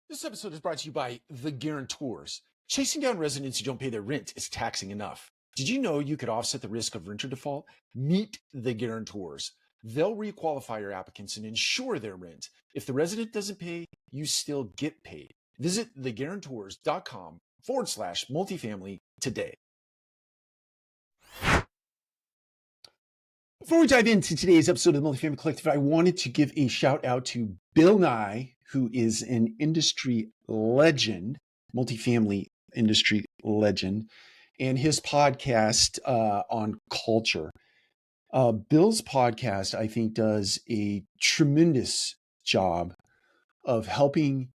This episode is brought to you by The Guarantors. Chasing down residents who don't pay their rent is taxing enough. Did you know you could offset the risk of renter default? Meet The Guarantors. They'll requalify your applicants and insure their rent. If the resident doesn't pay, you still get paid. Visit theguarantors.com/multifamily today. Before we dive into today's episode of the Multifamily Collective, I wanted to give a shout out to Bill Nye, who is an industry legend, multifamily industry legend, and his podcast on culture. Bill's podcast, I think, does a tremendous job of helping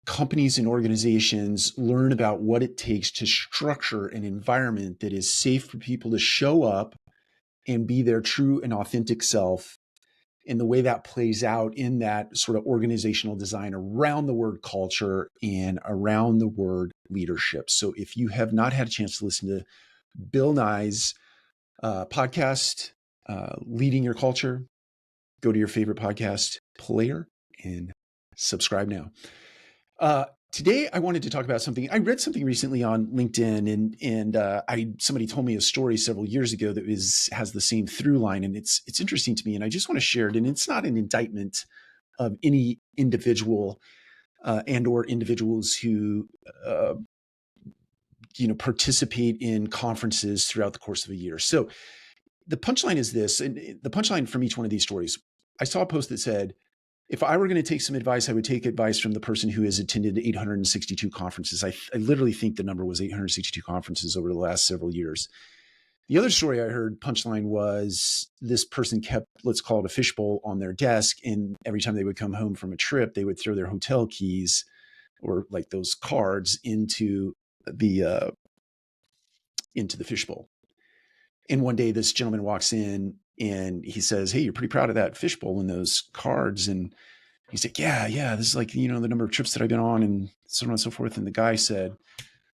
companies and organizations learn about what it takes to structure an environment that is safe for people to show up and be their true and authentic self, and the way that plays out in that sort of organizational design around the word culture and around the word leadership. So if you have not had a chance to listen to Bill Nye's podcast, Leading Your Culture, go to your favorite podcast player and subscribe now. Today, I wanted to talk about something. I read something recently on LinkedIn, and somebody told me a story several years ago that has the same through line, and it's interesting to me, and I just want to share it. And it's not an indictment of any individual and or individuals who participate in conferences throughout the course of a year. So the punchline is this, and the punchline from each one of these stories. I saw a post that said, if I were going to take some advice, I would take advice from the person who has attended 862 conferences. I literally think the number was 862 conferences over the last several years. The other story I heard, punchline, was this person kept, let's call it a fishbowl, on their desk. And every time they would come home from a trip, they would throw their hotel keys or like those cards into the fishbowl. And one day this gentleman walks in and he says, "Hey, you're pretty proud of that fishbowl and those cards." And he's like, yeah, this is like, the number of trips that I've been on and so on and so forth. And the guy said,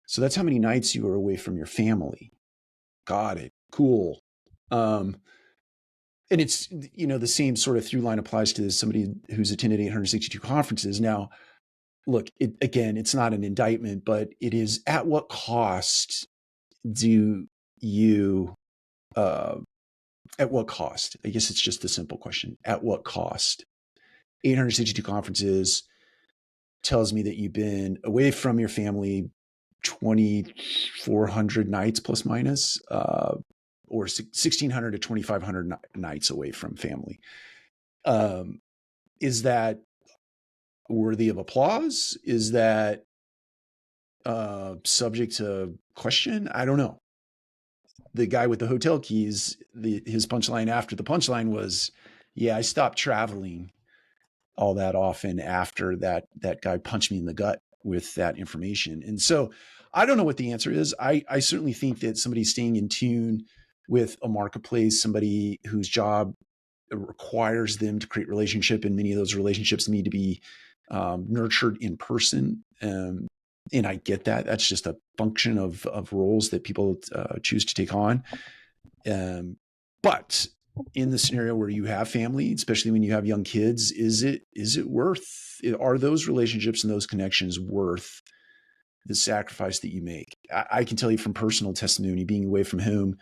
"So that's how many nights you were away from your family." Got it. Cool. And it's, the same sort of through line applies to somebody who's attended 862 conferences. Now, look, it's not an indictment, but it is, at what cost do you, at what cost? I guess it's just a simple question. At what cost? 862 conferences tells me that you've been away from your family 2,400 nights plus minus, or 1,600 to 2,500 nights away from family. Is that worthy of applause? Is that subject to question? I don't know. The guy with the hotel keys, his punchline after the punchline was, "Yeah, I stopped traveling all that often after that guy punched me in the gut with that information." And so I don't know what the answer is. I certainly think that somebody staying in tune with a marketplace, somebody whose job requires them to create relationship, and many of those relationships need to be nurtured in person. And I get that. That's just a function of roles that people choose to take on. But in the scenario where you have family, especially when you have young kids, is it are those relationships and those connections worth the sacrifice that you make? I can tell you from personal testimony, being away from home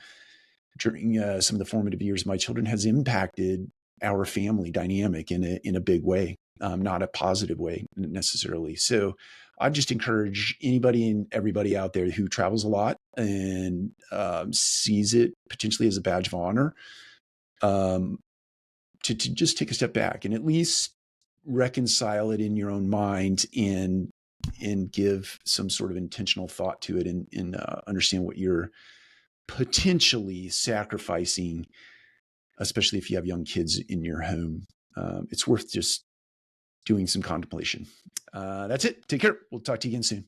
during some of the formative years of my children has impacted our family dynamic in a big way, not a positive way necessarily. So I just encourage anybody and everybody out there who travels a lot and sees it potentially as a badge of honor, to just take a step back and at least reconcile it in your own mind and give some sort of intentional thought to it, and understand what you're potentially sacrificing, especially if you have young kids in your home. It's worth just doing some contemplation. That's it. Take care. We'll talk to you again soon.